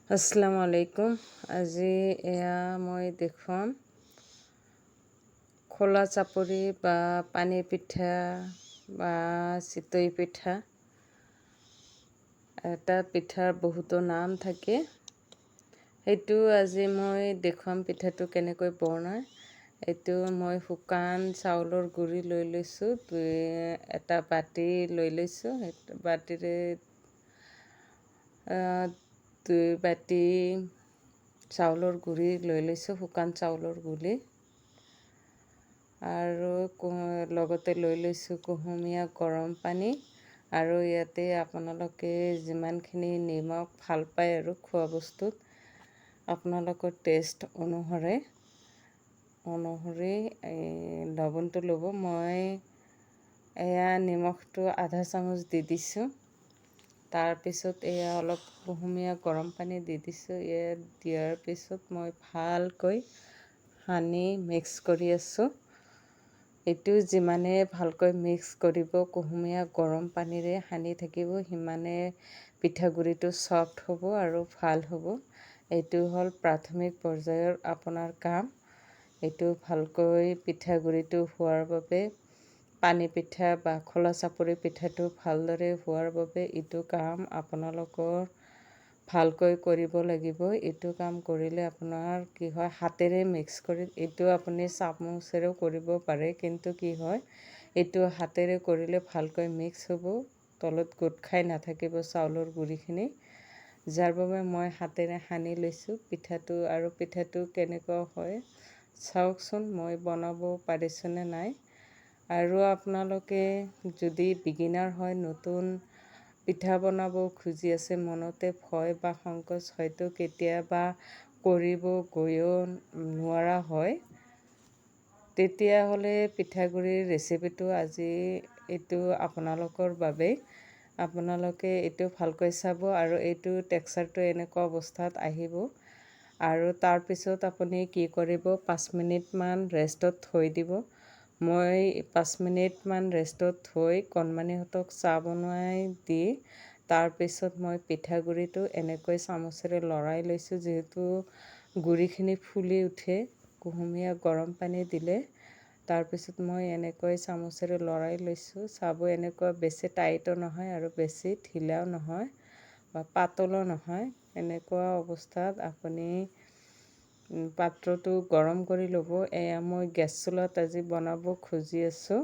আসসালামু আলাইকুম। আজি এয়া মই দেখুৱাম খোলা চাপৰি বা পানী পিঠা বা চিতৈ পিঠা। এটা পিঠাৰ বহুতো নাম থাকে, সেইটো আজি মই দেখুৱাম পিঠাটো কেনেকৈ বনায়। এইটো মই শুকান চাউলৰ গুড়ি লৈ লৈছোঁ, এটা বাতি লৈ লৈছোঁ। সেইটো বাতিৰে 2 বাতি চাউলৰ গুড়ি লৈ লৈছোঁ, শুকান চাউলৰ গুড়ি। আৰু লগতে লৈ লৈছোঁ কুহুমীয়া গৰম পানী। আৰু ইয়াতে আপোনালোকে যিমানখিনি নিমখ ভাল পায় আৰু খোৱা বস্তুত আপোনালোকৰ টেষ্ট অনুসৰি লৱণটো ল'ব। মই এয়া নিমখটো আধা চামুচ দি দিছোঁ। তাৰপিছত এয়া অলপ কুহুমীয়া গৰম পানী দি দিছোঁ। ইয়াত দিয়াৰ পিছত মই ভালকৈ সানি মিক্স কৰি আছোঁ। এইটো যিমানে ভালকৈ মিক্স কৰিব, কুহুমীয়া গৰম পানীৰে সানি থাকিব, সিমানে পিঠাগুড়িটো ছফ্ট হ'ব আৰু ভাল হ'ব। এইটো হ'ল প্ৰাথমিক পৰ্যায়ৰ আপোনাৰ কাম। এইটো ভালকৈ পিঠাগুড়িটো হোৱাৰ বাবে, পানী পিঠা বা খোলা চাপৰি পিঠাটো ভালদৰে হোৱাৰ বাবে এইটো কাম আপোনালোকৰ ভালকৈ কৰিব লাগিব। এইটো কাম কৰিলে আপোনাৰ কি হয়, হাতেৰে মিক্স কৰি, এইটো আপুনি চামুচেৰেও কৰিব পাৰে, কিন্তু কি হয়, এইটো হাতেৰে কৰিলে ভালকৈ মিক্স হ'ব, তলত গোট খাই নাথাকিব চাউলৰ গুড়িখিনি। যাৰ বাবে মই হাতেৰে সানি লৈছোঁ পিঠাটো। আৰু পিঠাটো কেনেকুৱা হয় চাওকচোন, মই বনাব পাৰিছোঁনে নাই। আৰু আপোনালোকে যদি বিগিনাৰ হয়, নতুন পিঠা বনাব খুজি আছে, মনতে ভয় বা সংকোচ হয়তো কেতিয়াবা কৰিব গৈও নোৱাৰা হয়, তেতিয়াহ'লে পিঠাগুড়িৰ ৰেচিপিটো আজি এইটো আপোনালোকৰ বাবেই। আপোনালোকে এইটো ভালকৈ চাব আৰু এইটো টেক্সাৰটো এনেকুৱা অৱস্থাত আহিব। আৰু তাৰপিছত আপুনি কি কৰিব, 5 মিনিটমান ৰেষ্টত থৈ দিব। মই 5 মিনিটমান ৰেষ্টত থৈ কণমানিহঁতক চাহ বনাই দি, তাৰপিছত মই পিঠাগুড়িটো এনেকৈ চামুচেৰে লৰাই লৈছোঁ। যিহেতু গুড়িখিনি ফুলি উঠে কুহুমীয়া গৰম পানী দিলে। তাৰপিছত মই এনেকৈ চামুচেৰে লৰাই লৈছোঁ। চাব, এনেকুৱা বেছি টাইটো নহয় আৰু বেছি ঢিলাও নহয় বা পাতলো নহয়। এনেকুৱা অৱস্থাত আপুনি পাত্ৰটো গৰম কৰি ল'ব। এয়া মই গেছ চুলাত আজি বনাব খুজি আছোঁ।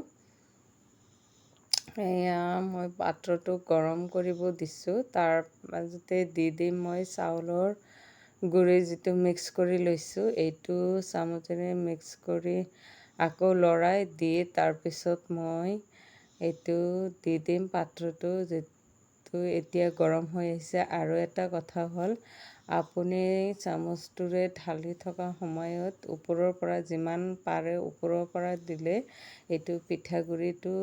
এয়া মই পাত্ৰটো গৰম কৰিব দিছোঁ। তাৰ মাজতে দি দিম মই চাউলৰ গুড়ি যিটো মিক্স কৰি লৈছোঁ। এইটো চামুচেৰে মিক্স কৰি আকৌ লৰাই দি, তাৰপিছত মই এইটো দি দিম পাত্ৰটো, যিটো এতিয়া গৰম হৈ আহিছে। আৰু এটা কথা হ'ল, আপুনি চামুচটোৰে ঢালি থকা সময়ত ওপৰৰ পৰা যিমান পাৰে ওপৰৰ পৰা দিলে এইটো পিঠাগুড়িটো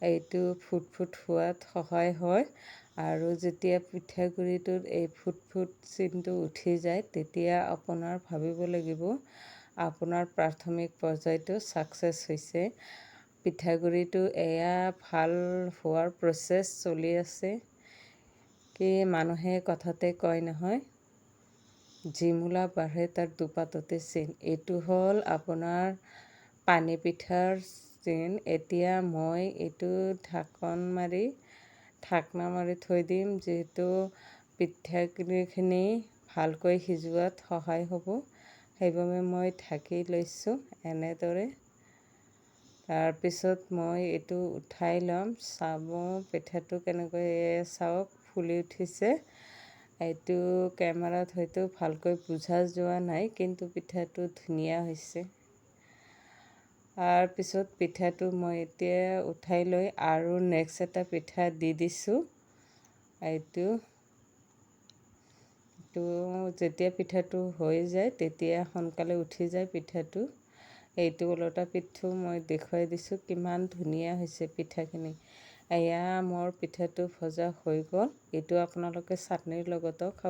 এইটো ফুট হোৱাত সহায় হয়। আৰু যেতিয়া পিঠাগুড়িটোত এই ফুট চিনটো উঠি যায়, তেতিয়া আপোনাৰ ভাবিব লাগিব আপোনাৰ প্ৰাথমিক পৰ্যায়টো ছাকচেছ হৈছে। পিঠাগুড়িটো এয়া ভাল হোৱাৰ প্ৰচেছ চলি আছে। কি মানুহে কথাতে কয় নহয়, যি মূলা বাঢ়ে তাৰ দুপাততে চিন। এইটো হ'ল আপোনাৰ পানী পিঠাৰ চিন। এতিয়া মই এইটো ঢাকনা মাৰি থৈ দিম, যিহেতু পিঠাগুড়িখিনি ভালকৈ সিজোৱাত সহায় হ'ব। সেইবাবে মই ঢাকি লৈছোঁ এনেদৰে। তাৰপিছত মই এইটো উঠাই ল'ম। চাব পিঠাটো কেনেকৈ, চাওক ফুলি উঠিছে। এইটো কেমেৰাত হয়তো ভালকৈ বুজা যোৱা নাই, কিন্তু পিঠাটো ধুনীয়া হৈছে। তাৰপিছত পিঠাটো মই এতিয়া উঠাই লৈ আৰু নেক্সট এটা পিঠা দি দিছোঁ। এইটো যেতিয়া পিঠাটো হৈ যায়, তেতিয়া সোনকালে উঠি যায় পিঠাটো। এইটো ওলোটা পিঠো মই দেখুৱাই দিছোঁ, কিমান ধুনীয়া হৈছে পিঠাখিনি। এয়া মোৰ পিঠাটো ভজা হৈ গ'ল। এইটো আপোনালোকে চাটনিৰ লগতো খাব।